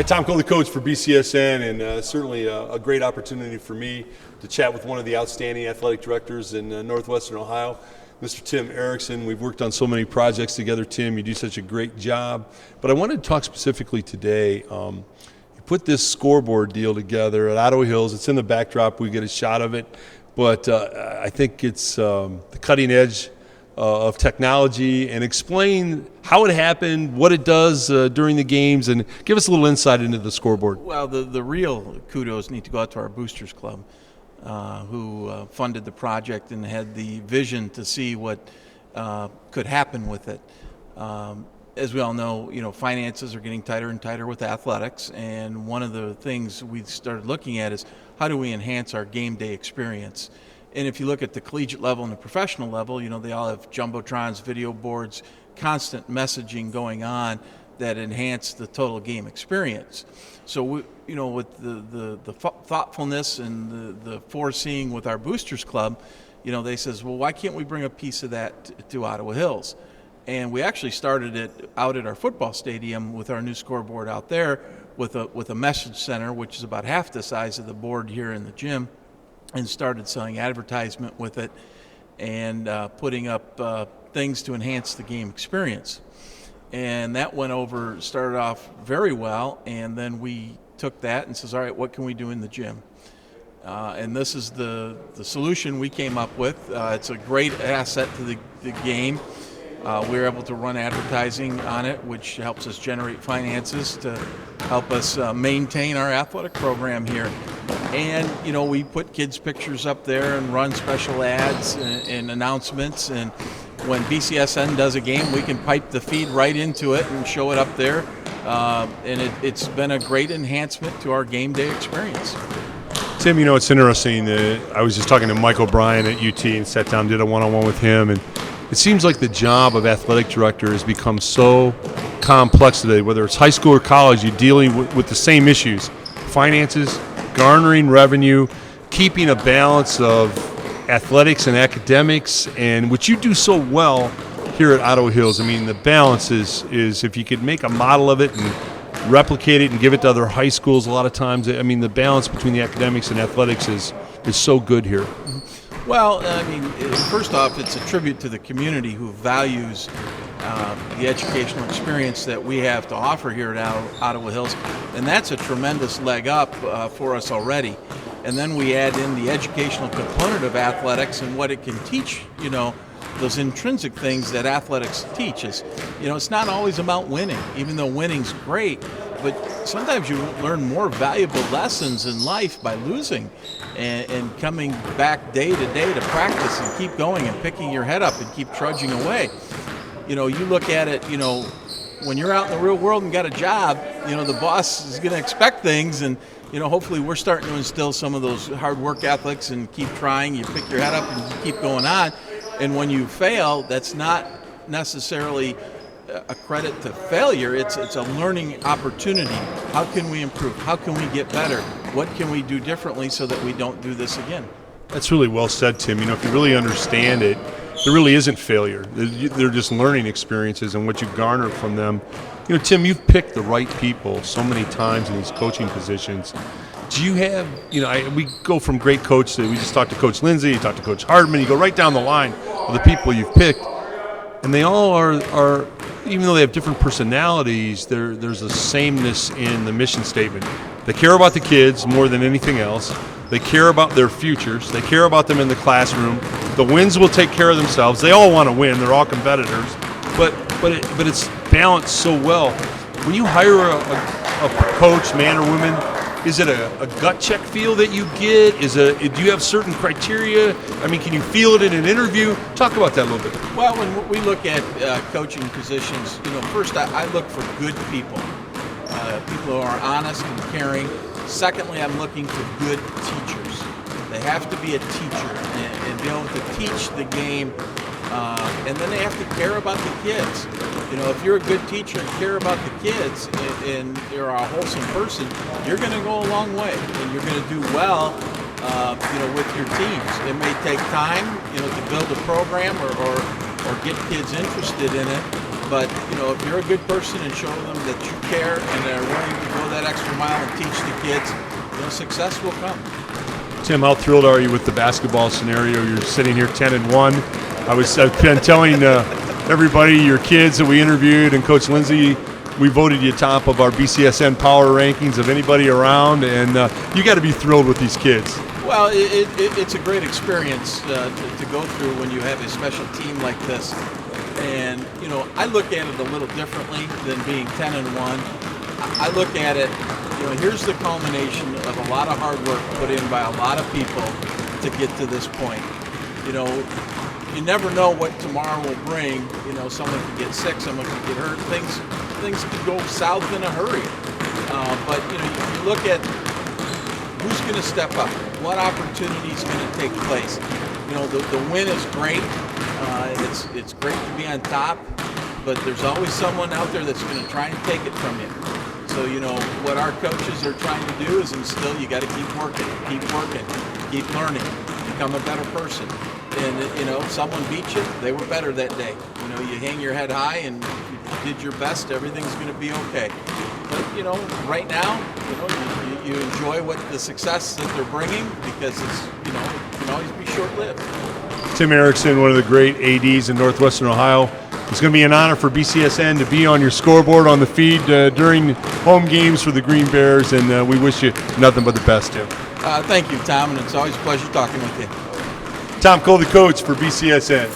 Hi, Tom Cole, the coach for BCSN, and certainly a great opportunity for me to chat with one of the outstanding athletic directors in Northwestern Ohio, Mr. Tim Erickson. We've worked on so many projects together, Tim. You do such a great job. But I wanted to talk specifically today. You put this scoreboard deal together at Ottawa Hills. It's in the backdrop. We get a shot of it. But I think it's the cutting edge of technology, and explain how it happened, what it does during the games, and give us a little insight into the scoreboard. Well, the real kudos need to go out to our Boosters Club, who funded the project and had the vision to see what could happen with it. As we all know, finances are getting tighter and tighter with athletics, and one of the things we started looking at is how do we enhance our game day experience. And if you look at the collegiate level and the professional level, they all have jumbotrons, video boards, constant messaging going on that enhance the total game experience. So, with the thoughtfulness and the foreseeing with our Boosters Club, they says, well, why can't we bring a piece of that to Ottawa Hills? And we actually started it out at our football stadium with our new scoreboard out there with a message center, which is about half the size of the board here in the gym, and started selling advertisement with it and putting up things to enhance the game experience. And that started off very well, and then we took that and says, all right, what can we do in the gym? And this is the solution we came up with. It's a great asset to the game. We're able to run advertising on it, which helps us generate finances to help us maintain our athletic program here. And, we put kids' pictures up there and run special ads and announcements. And when BCSN does a game, we can pipe the feed right into it and show it up there. And it's been a great enhancement to our game day experience. Tim, it's interesting. I was just talking to Mike O'Brien at UT and sat down, did a one-on-one with him. And it seems like the job of athletic director has become so complex today, whether it's high school or college, you're dealing with the same issues: finances, garnering revenue, keeping a balance of athletics and academics, and what you do so well here at Ottawa Hills. I mean, the balance is if you could make a model of it and replicate it and give it to other high schools a lot of times, I mean, the balance between the academics and athletics is so good here. Well, first off, it's a tribute to the community who values the educational experience that we have to offer here at Ottawa Hills, and that's a tremendous leg up for us already. And then we add in the educational component of athletics and what it can teach, those intrinsic things that athletics teaches. It's not always about winning, even though winning's great, but sometimes you learn more valuable lessons in life by losing and coming back day to day to practice and keep going and picking your head up and keep trudging away. You look at it, when you're out in the real world and got a job, the boss is going to expect things, and hopefully we're starting to instill some of those hard work ethics and keep trying. You pick your head up and you keep going on. And when you fail, that's not necessarily a credit to failure. It's a learning opportunity. How can we improve? How can we get better? What can we do differently so that we don't do this again? That's really well said, Tim. If you really understand it, there really isn't failure. They're just learning experiences and what you garner from them. Tim, you've picked the right people so many times in these coaching positions. Do you have, we go from great coach to, we just talked to Coach Lindsay, you talked to Coach Hardman, you go right down the line of the people you've picked, and they all are even though they have different personalities, there's a sameness in the mission statement. They care about the kids more than anything else. They care about their futures. They care about them in the classroom. The wins will take care of themselves. They all want to win. They're all competitors. But it's balanced so well. When you hire a coach, man or woman, is it a gut check feel that you get? Do you have certain criteria? Can you feel it in an interview? Talk about that a little bit. Well, when we look at coaching positions, first I look for good people, people who are honest and caring. Secondly, I'm looking for good teachers. They have to be a teacher and be able to teach the game, and then they have to care about the kids. If you're a good teacher and care about the kids and you're a wholesome person, you're going to go a long way, and you're going to do well, with your teams. It may take time, to build a program or get kids interested in it, But, if you're a good person and show them that you care and are willing to go that extra mile and teach the kids, success will come. Tim, how thrilled are you with the basketball scenario? You're sitting here 10-1. I've been telling everybody, your kids that we interviewed, and Coach Lindsay, we voted you top of our BCSN power rankings of anybody around, and you got to be thrilled with these kids. Well, it's a great experience to go through when you have a special team like this. And, I look at it a little differently than being 10-1. I look at it, here's the culmination of a lot of hard work put in by a lot of people to get to this point. You never know what tomorrow will bring. Someone could get sick, someone could get hurt. Things could go south in a hurry. But you look at who's going to step up, what opportunity is going to take place. The win is great. It's great to be on top, but there's always someone out there that's going to try and take it from you. So, what our coaches are trying to do is instill, you got to keep working, keep learning, become a better person. And, someone beat you, they were better that day. You hang your head high and you did your best, everything's going to be okay. But, right now, you enjoy what the success that they're bringing because it's, it can always be short-lived. Tim Erickson, one of the great ADs in Northwestern Ohio. It's going to be an honor for BCSN to be on your scoreboard on the feed during home games for the Green Bears, and we wish you nothing but the best, Tim. Thank you, Tom, and it's always a pleasure talking with you. Tom Cole, the coach for BCSN.